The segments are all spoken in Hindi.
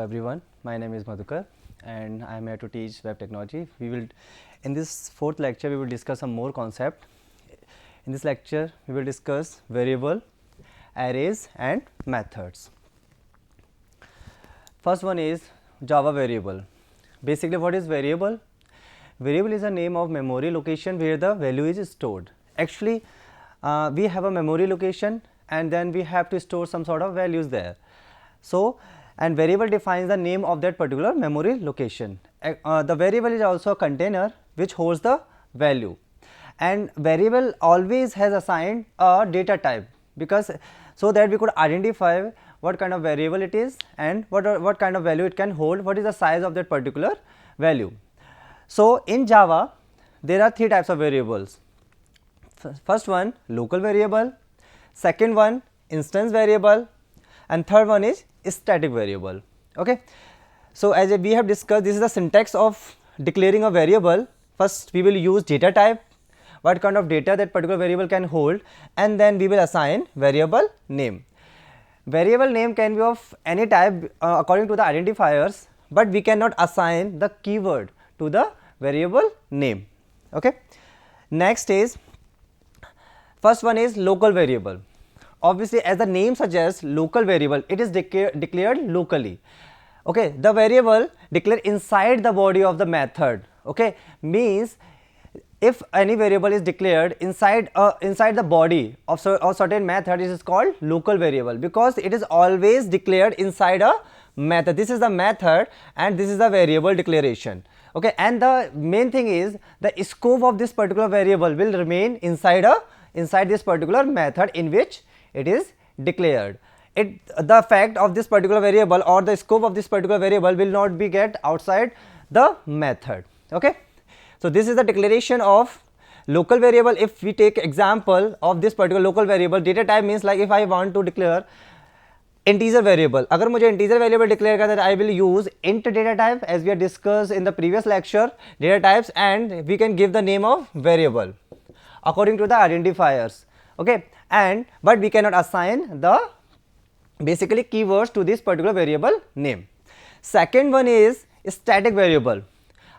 everyone. My name is Madhukar and I am here to teach web technology. In this fourth lecture, we will discuss some more concept. In this lecture, we will discuss variable, arrays and methods. First one is Java variable. Basically, what is variable? Variable is a name of memory location where the value is stored. Actually, we have a memory location and then we have to store some sort of values there. So, and variable defines the name of that particular memory location. The variable is also a container which holds the value, and variable always has assigned a data type, because so that we could identify what kind of variable it is and what kind of value it can hold, what is the size of that particular value. So, in Java there are three types of variables. First one, local variable, second one, instance variable, and third one is static variable. Okay. So, as we have discussed, this is the syntax of declaring a variable. First we will use data type, what kind of data that particular variable can hold, and then we will assign variable name. Variable name can be of any type according to the identifiers, but we cannot assign the keyword to the variable name. Okay. Next is, first one is local variable. Obviously, as the name suggests, local variable, it is declared locally. Okay, the variable declared inside the body of the method. Okay, means if any variable is declared inside the body of a certain method, it is called local variable, because it is always declared inside a method. This is the method and this is the variable declaration. Okay, and the main thing is the scope of this particular variable will remain inside this particular method in which it is declared. The fact of this particular variable or the scope of this particular variable will not be get outside the method. Okay. So, this is the declaration of local variable. If we take example of this particular local variable, data type means like if I want to declare integer variable, अगर मुझे integer variable declare करना है, I will use int data type, as we have discussed in the previous lecture, data types, and we can give the name of variable according to the identifiers. Okay, and but we cannot assign the basically keywords to this particular variable name. Second one is static variable.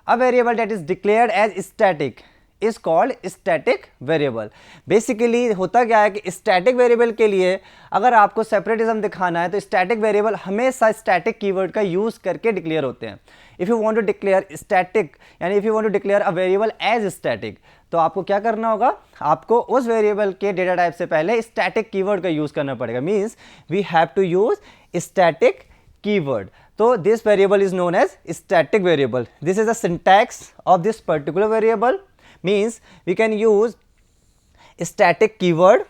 A variable that is declared as static is called static variable. Basically होता क्या है कि static variable के लिए अगर आपको separatism दिखाना है तो static variable हमेशा static keyword का use करके declare होते हैं. If you want to declare static, यानी if you want to declare a variable as static, तो आपको क्या करना होगा, आपको उस वेरिएबल के डेटा टाइप से पहले स्टैटिक कीवर्ड का यूज करना पड़ेगा. Means we have to use static keyword. तो this variable is known as static variable. This is the syntax of this particular variable. Means we can use static keyword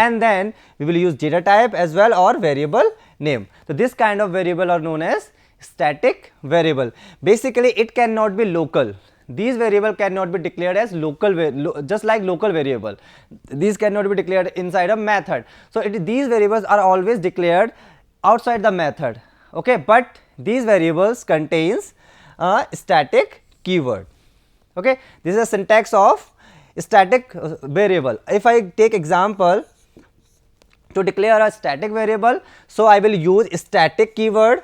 and then we will use data type as well or variable name. So, this kind of variable are known as static variable. Basically, it cannot be local. These variable cannot be declared as local, just like local variable. These cannot be declared inside a method. So, these variables are always declared outside the method. Okay, but these variables contains a static keyword. Okay, this is a syntax of static variable. If I take example to declare a static variable, so I will use static keyword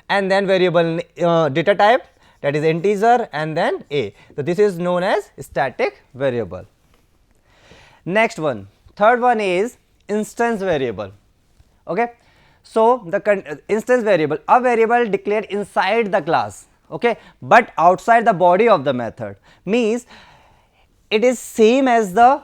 and then variable data type, that is integer, and then a. So, this is known as static variable. Next one, third one is instance variable. Okay. So, the instance variable, a variable declared inside the class, okay, but outside the body of the method, means it is same as the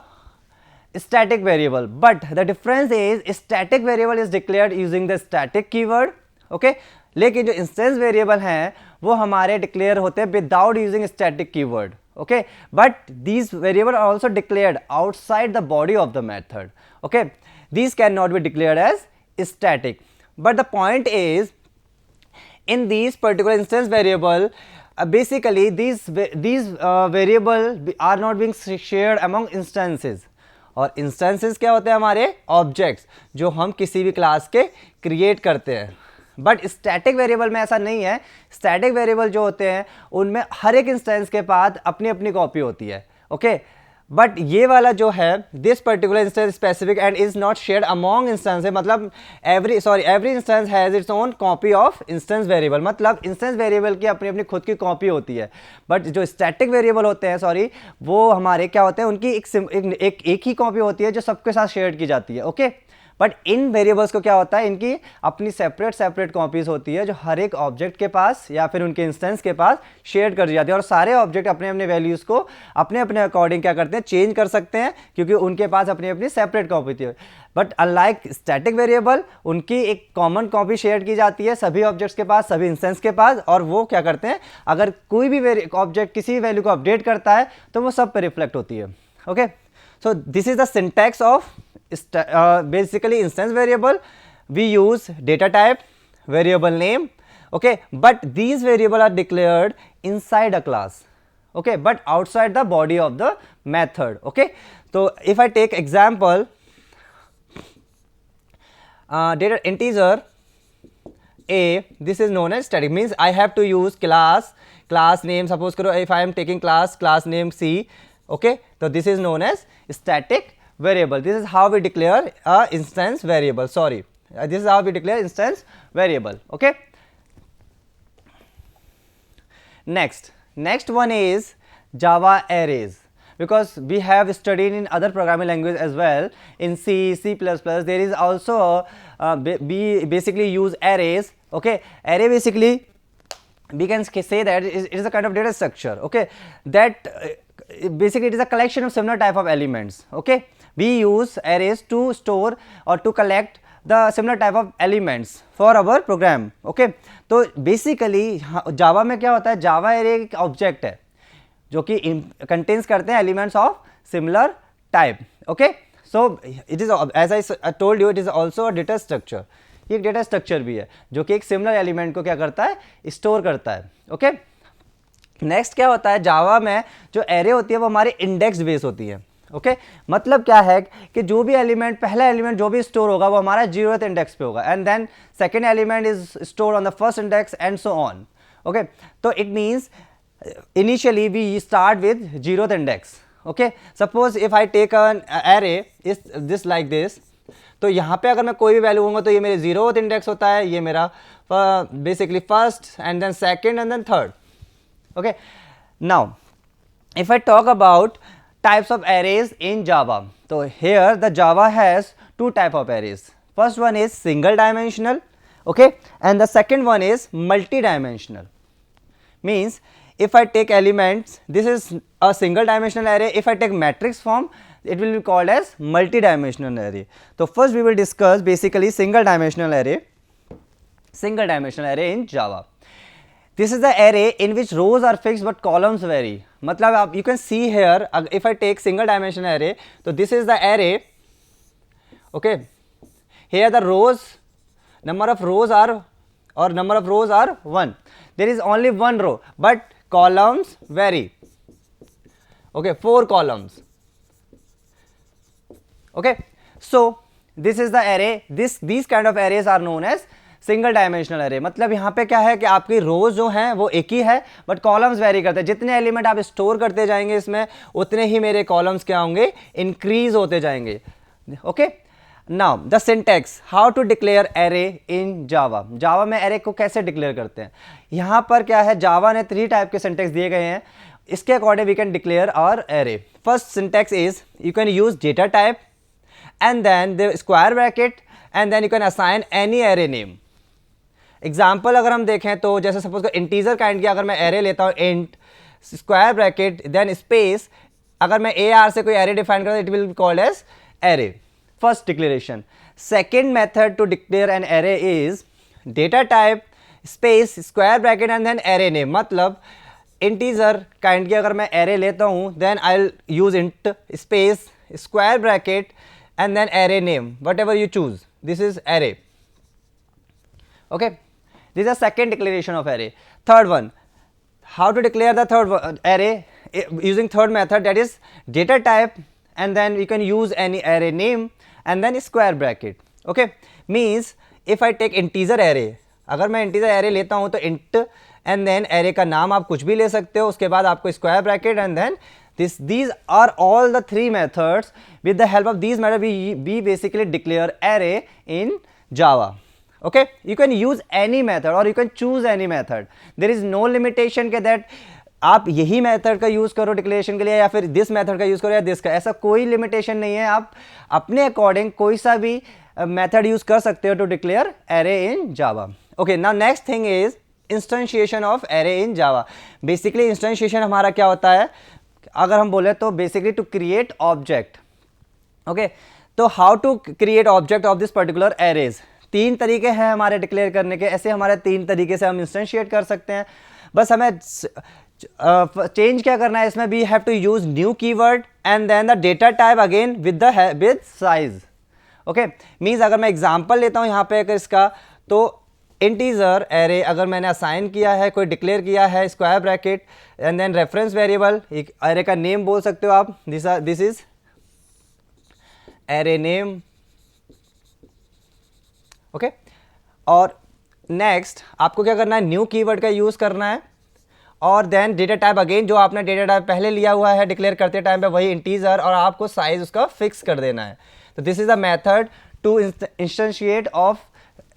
static variable, but the difference is static variable is declared using the static keyword. Okay. लेकिन जो इंस्टेंस वेरिएबल हैं वो हमारे डिक्लेयर होते हैं without using static keyword. Okay, but these variable are also declared outside the body of the method. Okay, these can not be declared as static, but the point is in these particular instance variable, basically these variable are not being shared among instances. और instances क्या होते हैं, हमारे objects जो हम किसी भी क्लास के क्रिएट करते हैं. बट स्टैटिक वेरिएबल में ऐसा नहीं है. स्टैटिक वेरिएबल जो होते हैं उनमें हर एक इंस्टेंस के पास अपनी अपनी कॉपी होती है. ओके, बट ये वाला जो है this particular instance specific and is not shared among instance, मतलब every instance has its own copy of instance variable, मतलब इंस्टेंस वेरिएबल की अपनी अपनी खुद की कॉपी होती है, बट जो स्टैटिक वेरिएबल होते हैं वो हमारे क्या होते हैं, उनकी एक ही कॉपी होती है जो सबके साथ शेयर की जाती है। ओके, बट इन वेरिएबल्स को क्या होता है, इनकी अपनी सेपरेट कॉपीज होती है जो हर एक ऑब्जेक्ट के पास या फिर उनके इंस्टेंस के पास शेयर कर दी जाती है, और सारे ऑब्जेक्ट अपने अपने वैल्यूज़ को अपने अपने अकॉर्डिंग क्या करते हैं, चेंज कर सकते हैं, क्योंकि उनके पास अपनी अपनी सेपरेट कॉपी थी। बट अनलाइक स्टैटिक वेरिएबल, उनकी एक कॉमन कॉपी शेयर की जाती है सभी ऑब्जेक्ट्स के पास, सभी इंस्टेंस के पास, और वो क्या करते हैं, अगर कोई भी ऑब्जेक्ट किसी वैल्यू को अपडेट करता है तो वो सब पे रिफ्लेक्ट होती है। Okay, so this is the syntax of basically instance variable. We use data type, variable name, okay, but these variable are declared inside a class, okay, but outside the body of the method. Okay, so if I take example, data integer a, this is known as static, means I have to use class name, suppose karo if I am taking class name C, okay, so this is known as static variable. This is how we declare a instance variable, this is how we declare instance variable. Okay, next one is Java arrays, because we have studied in other programming language as well, in C++, there is also we basically use arrays. Okay, array basically we can say that it is a kind of data structure, okay, that basically it is a collection of similar type of elements. Okay, we use arrays to store or to collect the similar type of elements for our program. Okay, तो basically जावा में क्या होता है, जावा एरे एक ऑब्जेक्ट है जो कि कंटेन्स करते हैं elements of similar type. Okay, so it is as I told you, it is also a data structure. ये एक डेटा स्ट्रक्चर भी है जो कि एक सिमिलर एलिमेंट को क्या करता है, स्टोर करता है. ओके, नेक्स्ट क्या होता है, जावा में जो एरे होती है वो हमारी इंडेक्स बेस होती है. ओके, मतलब क्या है कि जो भी एलिमेंट, पहला एलिमेंट जो भी स्टोर होगा वो हमारा 0th इंडेक्स पे होगा, and then second element is store on the first index and so on. Okay, तो it means initially we start with 0th index. Okay, suppose if I take an array is this like this, तो यहाँ पे अगर मैं कोई भी वैल्यू होगा तो ये मेरे 0th इंडेक्स होता है, ये मेरा basically first and then second and then third. Okay, now if I talk about types of arrays in Java, so here the Java has two type of arrays. First one is single dimensional, okay, and the second one is multi-dimensional. Means if I take elements, this is a single dimensional array. If I take matrix form, it will be called as multi-dimensional array. So first we will discuss basically single dimensional array in Java. This is the array in which rows are fixed but columns vary. मतलब आप you can see here, if I take single dimensional array, so this is the array. Okay, here the rows, number of rows are 1. There is only one row but columns vary. Okay, 4 columns. Okay, so this is the array. These kind of arrays are known as single dimensional array. मतलब यहाँ पे क्या है कि आपकी रोज जो हैं वो एक ही है बट कॉलम्स वेरी करते हैं. जितने एलिमेंट आप स्टोर करते जाएंगे इसमें उतने ही मेरे कॉलम्स क्या होंगे, इंक्रीज होते जाएंगे. Okay, now the syntax, how to declare array in Java. Java में एरे को कैसे डिक्लेयर करते हैं, यहाँ पर क्या है, जावा ने 3 टाइप के सिंटैक्स दिए गए हैं. इसके according we can declare our array. First syntax is you can use data type and then the square bracket and then you can assign any array name. Example अगर हम देखें तो जैसे सपोज को इंटीजर काइंड की अगर मैं एरे लेता हूँ, int square bracket then space, अगर मैं AR से कोई एरे डिफाइन करता हूँ it will be called as array. First declaration. Second method to declare an array is data type space square bracket and then array name. मतलब integer kind की अगर मैं array लेता हूँ then I'll use int space square bracket and then array name, whatever you choose. This is array. Okay, this is the second declaration of array. Third one, how to declare the third array using third method, that is data type and then we can use any array name and then square bracket. Okay, means if I take integer array, अगर मैं integer array लेता हूँ तो int and then array का नाम आप कुछ भी ले सकते हो, उसके बाद आपको square bracket and then these are all the three methods. With the help of these methods we basically declare array in Java. Okay, you can use any method or you can choose any method. There is no limitation के that आप यही मेथड का यूज करो डिक्लेरेशन के लिए या फिर दिस मेथड का यूज करो या दिस का, ऐसा कोई लिमिटेशन नहीं है. आप अपने अकॉर्डिंग कोई सा भी मेथड यूज कर सकते हो to declare array in Java. Okay, now next thing is instantiation of array in Java. Basically instantiation हमारा क्या होता है, अगर हम बोले तो basically to create object. Okay, तो how to create object of this particular arrays. 3 तरीके हैं हमारे डिक्लेयर करने के. ऐसे हमारे 3 तरीके से हम इंस्टेंशिएट कर सकते हैं. बस हमें चेंज क्या करना है इसमें, we have to use new keyword and then the data type again with size. Okay, means अगर मैं एग्जांपल लेता हूं यहां पे अगर इसका, तो इंटीजर एरे अगर मैंने असाइन किया है, कोई डिक्लेयर किया है, square bracket and then reference variable, एक एरे का नेम बोल सकते हो आप, this is array name. Okay, और नेक्स्ट आपको क्या करना है, न्यू कीवर्ड का यूज करना है और देन डेटा टाइप अगेन जो आपने डेटा टाइप पहले लिया हुआ है डिक्लेयर करते टाइम पे वही इंटीजर, और आपको साइज उसका फिक्स कर देना है. तो this is the method to instantiate of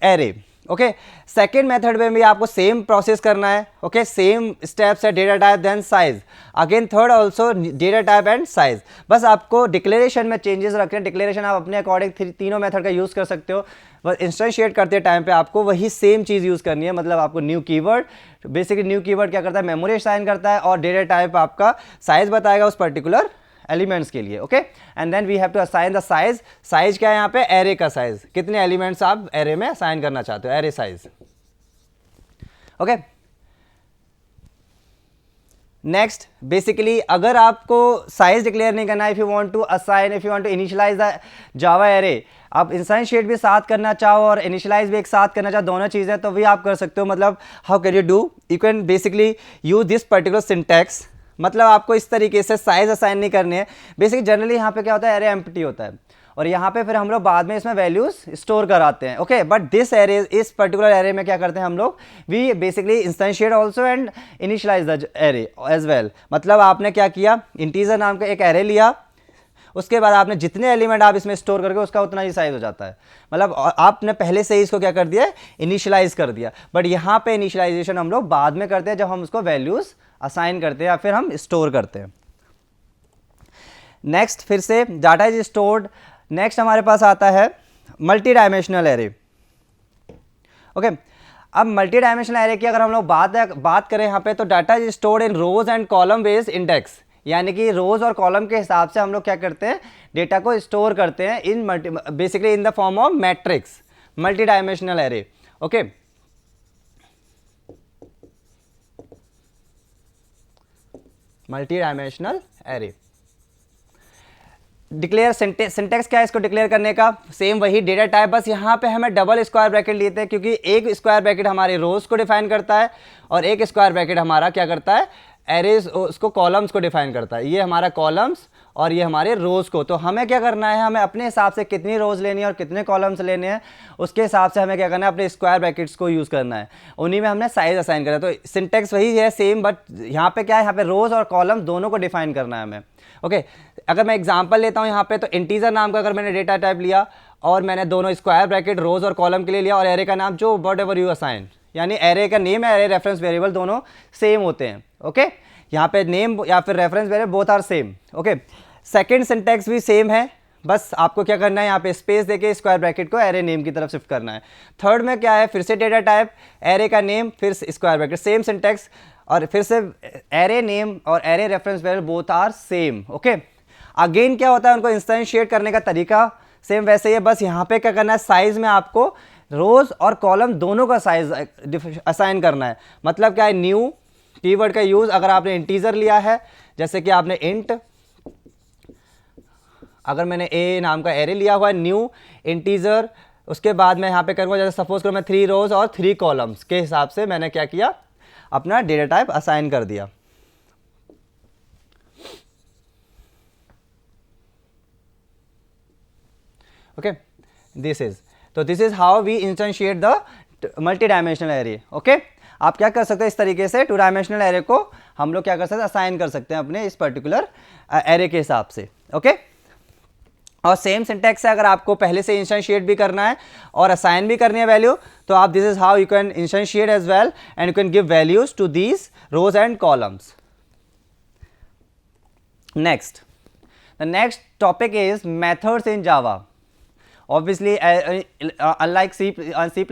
array. Okay, second method में भी आपको सेम प्रोसेस करना है. ओके, सेम स्टेप्स है, data type then size, again third also data type and size. बस आपको डिक्लेरेशन में चेंजेस रखने हैं. डिक्लेरेशन आप अपने अकॉर्डिंग तीनों मेथड का यूज कर सकते हो. बस इंस्टेंशिएट करते टाइम पे आपको वही सेम चीज़ यूज़ करनी है. मतलब आपको new keyword, basically new keyword क्या करता है, मेमोरी असाइन करता है, और डेटा टाइप आपका साइज बताएगा उस पर्टिकुलर एलिमेंट्स के लिए. Okay, and then we have to assign the size. Size क्या है यहाँ पे, एरे का साइज, कितने एलिमेंट्स आप एरे में असाइन करना चाहते हो, array size. Okay, next basically अगर आपको साइज डिक्लेयर नहीं करना है, if you want to assign, if you want to initialise the Java array, आप इंस्टेंशिएट भी साथ करना चाहो और इनिशियलाइज भी एक साथ करना चाहो, दोनों चीज़ें, तो भी आप कर सकते हो. मतलब how can you do, you can basically use this particular syntax. मतलब आपको इस तरीके से साइज असाइन नहीं करने हैं. बेसिकली जनरली यहाँ पे क्या होता है, एरे एम्प्टी होता है और यहाँ पे फिर हम लोग बाद में इसमें वैल्यूज स्टोर कराते हैं. ओके, बट दिस एरे, इस पर्टिकुलर एरे में क्या करते हैं हम लोग, we basically instantiate also and initialise the array as well. मतलब आपने क्या किया, इंटीजर नाम का एक एरे लिया, उसके बाद आपने जितने एलिमेंट आप इसमें स्टोर करके उसका उतना ही साइज हो जाता है. मतलब आपने पहले से ही इसको क्या कर दिया, इनिशियलाइज कर दिया. बट यहाँ पे इनिशियलाइजेशन हम लोग बाद में करते हैं जब हम उसको वैल्यूज असाइन करते हैं या फिर हम स्टोर करते हैं. नेक्स्ट फिर से डाटा इज स्टोर्ड. नेक्स्ट हमारे पास आता है मल्टी डायमेंशनल एरे. ओके, अब मल्टी डायमेंशनल एरे की अगर हम लोग बात करें यहाँ पे, तो data is stored in rows and column based index. यानी कि रोज और कॉलम के हिसाब से हम लोग क्या करते हैं, डेटा को स्टोर करते हैं in basically in the form of matrix, multi dimensional array. Okay, multi dimensional array. Declare syntax क्या है इसको डिक्लेयर करने का, सेम वही डेटा टाइप, बस यहाँ पे हमें डबल स्क्वायर ब्रैकेट लेते हैं क्योंकि एक स्क्वायर ब्रैकेट हमारे रोज को डिफाइन करता है और एक स्क्वायर ब्रैकेट हमारा क्या करता है, एरेज उसको कॉलम्स को डिफाइन करता है. ये हमारा कॉलम्स और ये हमारे रोज को. तो हमें क्या करना है, हमें अपने हिसाब से कितनी रोज लेनी है और कितने कॉलम्स लेने हैं, उसके हिसाब से हमें क्या करना है, अपने स्क्वायर ब्रैकेट्स को यूज़ करना है. उन्हीं में हमने साइज असाइन करा. तो सिंटेक्स वही है सेम, बट यहाँ पे क्या है, यहाँ पे रोज और कॉलम दोनों को डिफाइन करना है हमें. ओके, अगर मैं एग्जाम्पल लेता हूँ यहाँ पे, तो इंटीजर नाम का अगर मैंने डेटा टाइप लिया और मैंने दोनों स्क्वायर ब्रैकेट रोज और कॉलम के लिए लिया, और एरे का नाम जो वट एवर यू असाइन, यानी एरे का नेम है, एरे रेफरेंस वेरिएबल दोनों सेम होते हैं. ओके, यहाँ पे नेम या फिर reference variable both are same. Okay, second syntax भी सेम है, बस आपको क्या करना है, यहाँ पे स्पेस देके स्क्वायर ब्रैकेट को एरे नेम की तरफ शिफ्ट करना है. थर्ड में क्या है, फिर से डेटा टाइप, एरे का नेम, फिर स्क्वायर ब्रैकेट, सेम सिंटैक्स, और फिर से एरे नेम और array reference variable both are same. Okay, again क्या होता है, उनको इंस्टेंशिएट करने का तरीका सेम वैसे ही है. बस यहाँ पे क्या करना है, साइज में आपको रोज और कॉलम दोनों का साइज असाइन करना है. मतलब क्या है, न्यू कीवर्ड का यूज, अगर आपने इंटीजर लिया है, जैसे कि आपने इंट, अगर मैंने ए नाम का एरे लिया हुआ है, न्यू इंटीजर, उसके बाद मैं यहाँ पे करूँगा, जैसे सपोज करो मैं 3 रोज और 3 कॉलम्स के हिसाब से मैंने क्या किया, अपना डेटा टाइप असाइन कर दिया. Okay, this is how we instantiate the multi dimensional array. Okay, आप क्या कर सकते हैं, इस तरीके से 2 डायमेंशनल एरे को हम लोग क्या कर सकते हैं, असाइन कर सकते हैं अपने इस पर्टिकुलर एरे के हिसाब से। ओके, और सेम सिंटैक्स है, अगर आपको पहले से इंस्टेंशिएट भी करना है और असाइन भी करनी है वैल्यू, तो आप this is how you can instantiate as well and you can give values to these rows and columns. Next, the next topic is methods in Java. Obviously, unlike C and C++,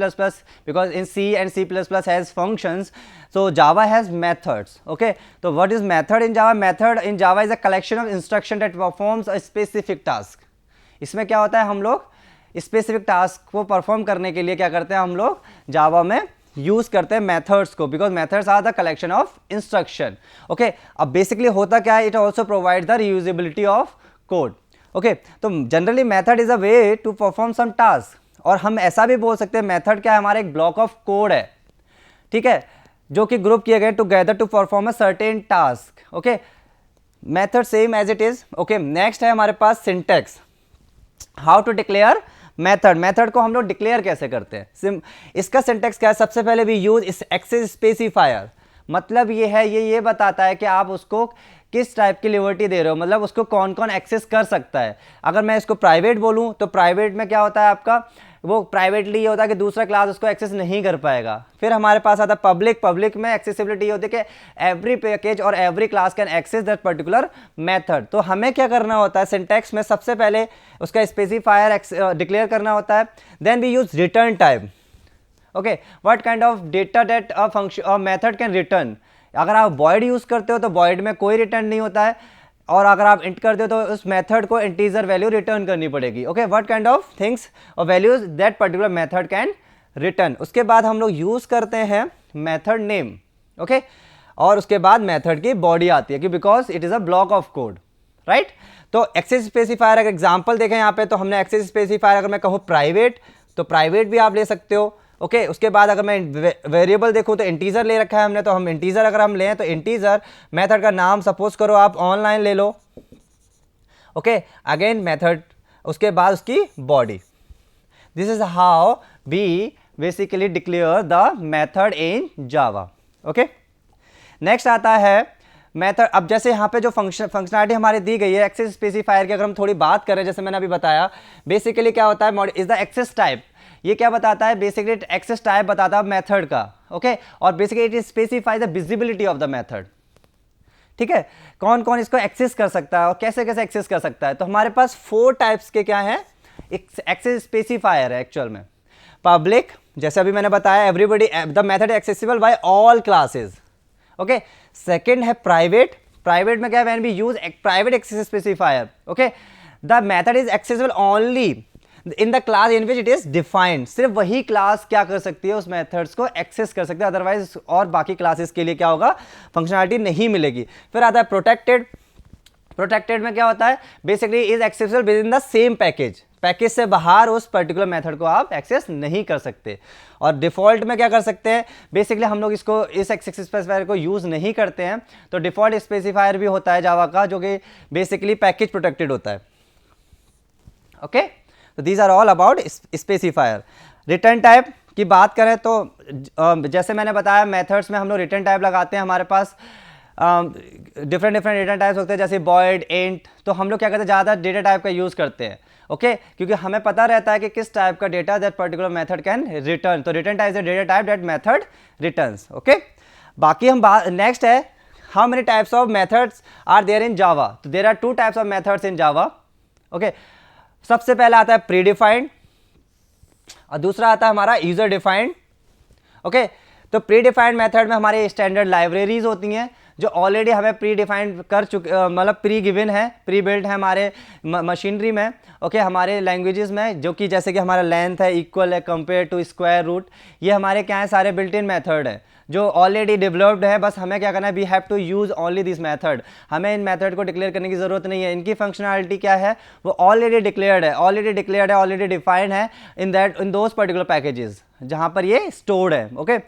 because in C and C++ has functions, so Java has methods. Okay, so what is method in Java? Method in Java is a collection of instruction that performs a specific task. इसमें क्या होता है, हम लोग स्पेसिफिक टास्क को परफॉर्म करने के लिए क्या करते हैं, हम लोग जावा में यूज करते हैं मेथड्स को, because methods are the collection of instruction. Okay, अब बेसिकली होता क्या है, it also provide the reusability of code. Okay, तो generally method is a way to perform some task, और हम ऐसा भी बोल सकते हैं मेथड क्या है, हमारा एक ब्लॉक ऑफ कोड है, ठीक है, जो कि ग्रुप किए गए together to perform a certain task. Okay, method same as it is. Okay, next है हमारे पास syntax, how to declare method. Method को हम लोग डिक्लेयर कैसे करते हैं, इसका सिंटैक्स क्या है, सबसे पहले भी यूज इस एक्सेस स्पेसिफायर. मतलब ये है, ये बताता है कि आप उसको किस टाइप की लिबर्टी दे रहे हो, मतलब उसको कौन कौन एक्सेस कर सकता है. अगर मैं इसको प्राइवेट बोलूं तो प्राइवेट में क्या होता है आपका, वो प्राइवेटली ये होता है कि दूसरा क्लास उसको एक्सेस नहीं कर पाएगा. फिर हमारे पास आता है पब्लिक. पब्लिक में एक्सेसिबिलिटी होती है कि एवरी पैकेज और every class can access that particular method. तो हमें क्या करना होता है, सिंटैक्स में सबसे पहले उसका स्पेसिफायर डिक्लेयर करना होता है. Then we use return type. Okay, what kind of data that a function method can return. अगर आप void यूज करते हो तो void में कोई रिटर्न नहीं होता है, और अगर आप int करते हो तो उस मेथड को इंटीजर वैल्यू रिटर्न करनी पड़ेगी. Okay, what kind of things और values that particular method can return. उसके बाद हम लोग यूज करते हैं मेथड नेम. ओके, और उसके बाद मेथड की बॉडी आती है कि because it is a block of code, right. तो एक्सेस स्पेसिफायर अगर एग्जाम्पल देखें यहाँ पे, तो हमने एक्सेस स्पेसिफायर अगर मैं कहूँ प्राइवेट, तो प्राइवेट भी आप ले सकते हो. ओके, उसके बाद अगर मैं वेरिएबल देखूं तो इंटीजर ले रखा है हमने, तो हम इंटीजर अगर हम लें तो इंटीजर मेथड का नाम सपोज करो आप ऑनलाइन ले लो. ओके, अगेन मेथड, उसके बाद उसकी body. This is how we basically declare the method in Java. Okay, next आता है मेथड. अब जैसे यहाँ पे जो फंक्शनलिटी हमारी दी गई है एक्सेस स्पेसिफायर की, अगर हम थोड़ी बात करें, जैसे मैंने अभी बताया, बेसिकली क्या होता है, इज द एक्सेस टाइप. ये क्या बताता है, बेसिकली एक्सेस टाइप बताता है मेथड का. ओके, और basically it specify the visibility of the method. ठीक है, कौन कौन इसको एक्सेस कर सकता है और कैसे कैसे एक्सेस कर सकता है. तो हमारे पास 4 टाइप्स के क्या है, एक्सेस स्पेसिफायर है एक्चुअल में. पब्लिक, जैसे अभी मैंने बताया, everybody the method accessible by all classes. Okay, second है प्राइवेट. प्राइवेट में क्या है, when we use private access specifier. Okay, the method is accessible only in the class in which it is defined. सिर्फ वही क्लास क्या कर सकती है, उस मेथड्स को एक्सेस कर सकते हैं, अदरवाइज और बाकी क्लासेस के लिए क्या होगा, फंक्शनलिटी नहीं मिलेगी. फिर आता है प्रोटेक्टेड. प्रोटेक्टेड में क्या होता है, basically is accessible with in the same package. Package से बाहर उस पर्टिकुलर मेथड को आप एक्सेस नहीं कर सकते. और डिफॉल्ट में क्या कर सकते हैं, बेसिकली हम लोग इसको इस एक्सेस स्पेसिफायर को यूज नहीं करते हैं, तो डिफॉल्ट स्पेसिफायर भी होता है जावा का, जो कि बेसिकली पैकेज प्रोटेक्टेड होता है. ओके, तो these are all about specifier. Return type की बात करें तो जैसे मैंने बताया, मेथड्स में हम लोग रिटर्न टाइप लगाते हैं. हमारे पास डिफरेंट रिटर्न टाइप्स होते हैं, जैसे void, int. तो हम लोग क्या करते हैं, ज़्यादा डेटा टाइप का यूज़ करते हैं. ओके, क्योंकि हमें पता रहता है कि किस टाइप का data that particular method can return. तो return type is data type that method returns. Okay, बाकी हम नेक्स्ट है, how many types of methods are there in Java. तो there are 2 types of methods in Java. Okay, सबसे पहला आता है प्री डिफाइंड और दूसरा आता है हमारा यूजर डिफाइंड. ओके, तो प्री डिफाइंड मेथड में हमारे स्टैंडर्ड लाइब्रेरीज होती हैं जो ऑलरेडी हमें प्री डिफाइंड कर चुके, मतलब प्री गिवन है, प्री बिल्ट है हमारे मशीनरी में. ओके, हमारे लैंग्वेजेस में, जो कि जैसे कि हमारा लेंथ है, इक्वल है, कंपेयर टू, स्क्वायर रूट, ये हमारे क्या है, सारे बिल्ट इन मेथड है जो ऑलरेडी डेवलप्ड है. बस हमें क्या करना है, we have to use only this method. हमें इन मेथड को डिक्लेयर करने की जरूरत नहीं है. इनकी फंक्शनलिटी क्या है, वो ऑलरेडी डिक्लेयर्ड है, ऑलरेडी डिफाइंड है इन दोज पर्टिकुलर पैकेजेस जहाँ पर ये स्टोर्ड है. ओके,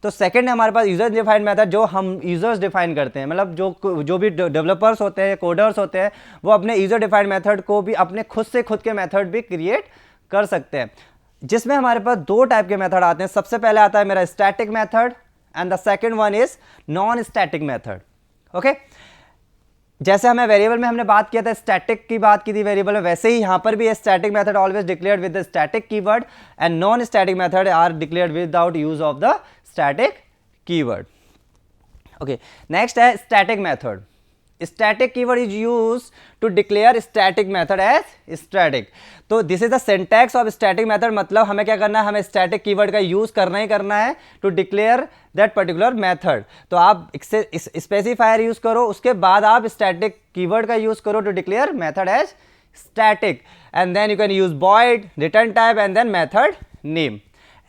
तो सेकंड है हमारे पास यूजर डिफाइंड मेथड, जो हम यूजर्स डिफाइन करते हैं. मतलब जो भी डेवलपर्स होते हैं, कोडर्स होते हैं, वो अपने यूजर डिफाइंड मेथड को भी अपने खुद के मेथड भी क्रिएट कर सकते हैं, जिसमें हमारे पास 2 टाइप के मेथड आते हैं. सबसे पहले आता है मेरा static method and the second one is non static method. Okay, जैसे हमें वेरिएबल में हमने बात किया था, स्टैटिक की बात की थी वेरिएबल में, वैसे ही यहाँ पर भी static method always declared with the static keyword and non static method are declared without use of the static keyword. Okay, next है static method. Static keyword is use to declare static method as static. तो this is the syntax of static method. मतलब हमें क्या करना है, हमें स्टैटिक कीवर्ड का यूज करना ही करना है to declare that particular method. तो आप स्पेसिफायर यूज करो, उसके बाद आप स्टैटिक कीवर्ड का यूज करो to declare method as static, and then you can use void, return type and then method name.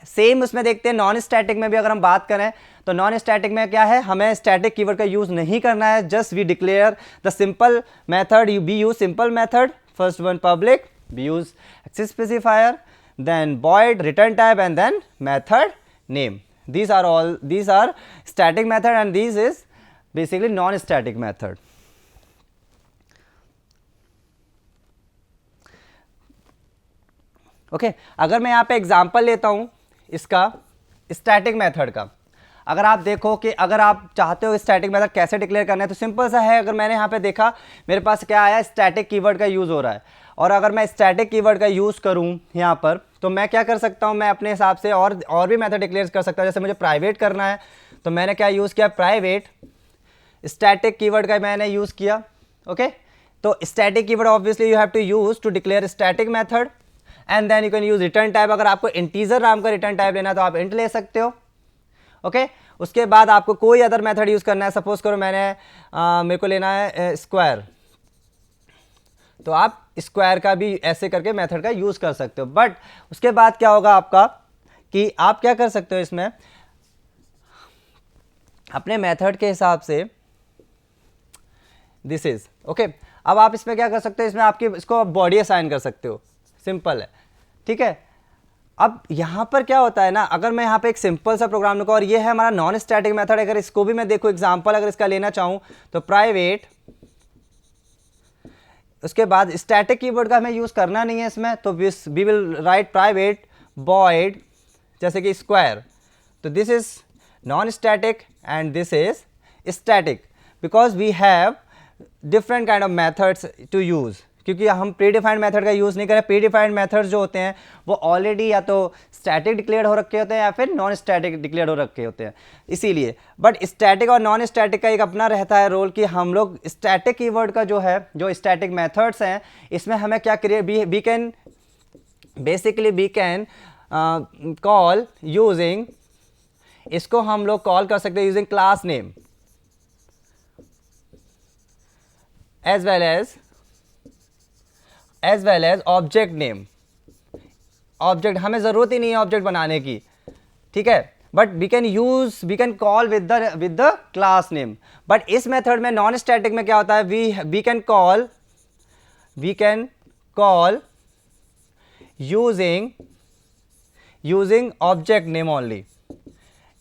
Same उसमें देखते हैं नॉन स्टैटिक में भी अगर हम बात करें तो नॉन स्टैटिक में क्या है, हमें स्टैटिक कीवर्ड का यूज नहीं करना है. Just we declare the simple method, we use simple method, first one public, we use access specifier, then void, return type and then method name. these are static method and this is basically non static method. Okay, अगर मैं यहाँ पे एग्जांपल लेता हूँ इसका स्टैटिक मेथड का, अगर आप देखो कि अगर आप चाहते हो स्टैटिक मेथड कैसे डिक्लेयर करना है तो सिंपल सा है. अगर मैंने यहाँ पे देखा मेरे पास क्या आया, स्टैटिक कीवर्ड का यूज़ हो रहा है, और अगर मैं स्टैटिक कीवर्ड का यूज़ करूँ यहाँ पर तो मैं क्या कर सकता हूँ, मैं अपने हिसाब से और भी मेथड डिक्लेयर कर सकता हूँ. जैसे मुझे प्राइवेट करना है तो मैंने क्या यूज़ किया, प्राइवेट स्टैटिक कीवर्ड का मैंने यूज़ किया. ओके, तो static keyword obviously you have to use to declare static method and then you can use return type. अगर आपको इंटीजर नाम का रिटर्न टाइप लेना है तो आप इंट ले सकते हो. ओके, उसके बाद आपको कोई अदर मेथड यूज़ करना है, सपोज करो मेरे को लेना है स्क्वायर, तो आप स्क्वायर का भी ऐसे करके मेथड का यूज़ कर सकते हो. बट उसके बाद क्या होगा आपका कि आप क्या कर सकते हो इसमें अपने मेथड के हिसाब से, दिस इज ओके. अब आप इसमें क्या कर सकते हो, इसमें आपकी इसको बॉडी असाइन कर सकते हो, सिंपल है. ठीक है, अब यहाँ पर क्या होता है ना, अगर मैं यहाँ पे एक सिंपल सा प्रोग्राम लिखूँ और ये है हमारा नॉन स्टैटिक मेथड, अगर इसको भी मैं देखूँ एग्जांपल अगर इसका लेना चाहूँ तो प्राइवेट, उसके बाद स्टैटिक कीवर्ड का हमें यूज़ करना नहीं है इसमें, तो we will write private void जैसे कि स्क्वायर. तो this is non static and this is static because we have different kind of methods to use. क्योंकि हम प्री डिफाइंड मेथड का यूज़ नहीं करें. प्री डिफाइंड मेथड्स जो होते हैं वो ऑलरेडी या तो स्टैटिक डिक्लेयर हो रखे होते हैं या फिर नॉन स्टैटिक डिक्लेयर हो रखे होते हैं, इसीलिए. बट स्टैटिक और नॉन स्टैटिक का एक अपना रहता है रोल कि हम लोग स्टैटिक कीवर्ड का जो है, जो स्टैटिक मेथड्स हैं, इसमें हमें क्या create, we can call using, इसको हम लोग कॉल कर सकते हैं using class name as well as object name. Object हमें ज़रूरत ही नहीं है ऑब्जेक्ट बनाने की, ठीक है, but we can call with the class name. But इस मेथड में नॉन स्टैटिक में क्या होता है, we can call using object name only.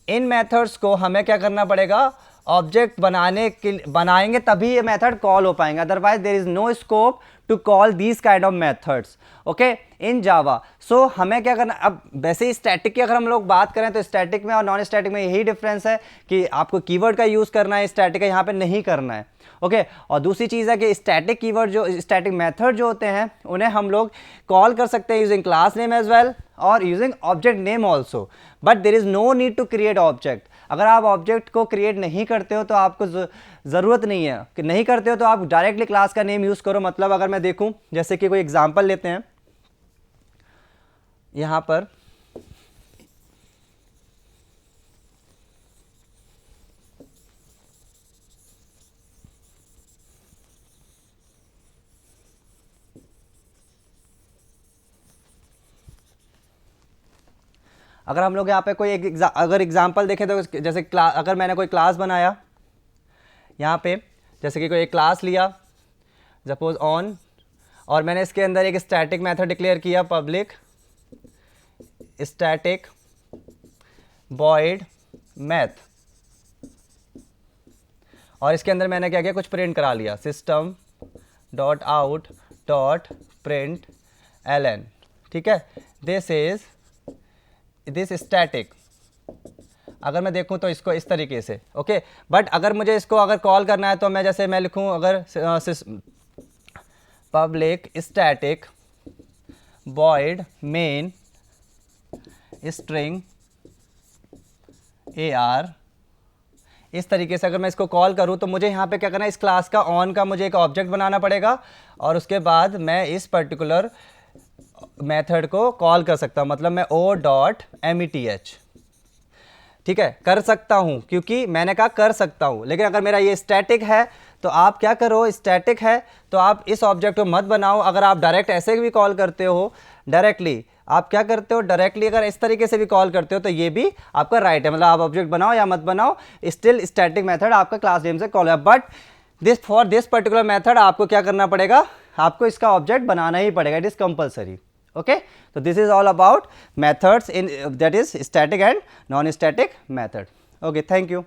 इन मेथड्स को हमें क्या करना पड़ेगा, ऑब्जेक्ट बनाएंगे तभी ये मेथड कॉल हो पाएंगे, otherwise there is no scope to call these kind of methods okay in Java. So हमें क्या करना, अब वैसे ही स्टैटिक की अगर हम लोग बात करें तो स्टैटिक में और नॉन स्टैटिक में यही डिफरेंस है कि आपको कीवर्ड का यूज़ करना है, स्टैटिक का यहाँ पे नहीं करना है. ओके, और दूसरी चीज़ है कि स्टैटिक कीवर्ड जो स्टैटिक मेथड जो होते हैं उन्हें हम लोग कॉल कर सकते हैं using class name as well और using object name also. But there is no need to create object. अगर आप ऑब्जेक्ट को क्रिएट नहीं करते हो तो आपको ज़रूरत नहीं है कि नहीं करते हो तो आप डायरेक्टली क्लास का नेम यूज़ करो. मतलब अगर मैं देखूं, जैसे कि कोई एग्जांपल लेते हैं यहाँ पर, अगर हम लोग यहाँ पे कोई अगर एग्जांपल देखें तो जैसे अगर मैंने कोई क्लास बनाया यहाँ पे, जैसे कि कोई एक क्लास लिया सपोज ऑन, और मैंने इसके अंदर एक स्टैटिक मेथड डिक्लेयर किया पब्लिक स्टैटिक void मैथ, और इसके अंदर मैंने क्या किया, कुछ प्रिंट करा लिया system.out.println. ठीक है, दिस स्टैटिक. अगर मैं देखूं तो इसको इस तरीके से, ओके। बट अगर मुझे इसको अगर कॉल करना है तो मैं जैसे मैं लिखूं अगर public static void main string AR, इस तरीके से अगर मैं इसको कॉल करूं तो मुझे यहाँ पे क्या करना है, इस क्लास का ऑन का मुझे एक ऑब्जेक्ट बनाना पड़ेगा और उसके बाद मैं इस पर्टिकुलर मेथड को कॉल कर सकता हूं, मतलब मैं o.meth, ठीक है, कर सकता हूं, क्योंकि मैंने कहा कर सकता हूं। लेकिन अगर मेरा ये स्टैटिक है तो आप क्या करो, स्टैटिक है तो आप इस ऑब्जेक्ट को मत बनाओ। अगर आप डायरेक्ट ऐसे भी कॉल करते हो, डायरेक्टली आप क्या करते हो, डायरेक्टली अगर इस तरीके से भी कॉल करते हो तो ये भी आपका राइट है, मतलब आप ऑब्जेक्ट बनाओ या मत बनाओ, स्टिल स्टैटिक मेथड आपका क्लास नेम से कॉल है। But this for this particular method आपको क्या करना पड़ेगा, आपको इसका ऑब्जेक्ट बनाना ही पड़ेगा, it is compulsory. Okay, so this is all about methods in that is static and non-static method. Okay, thank you.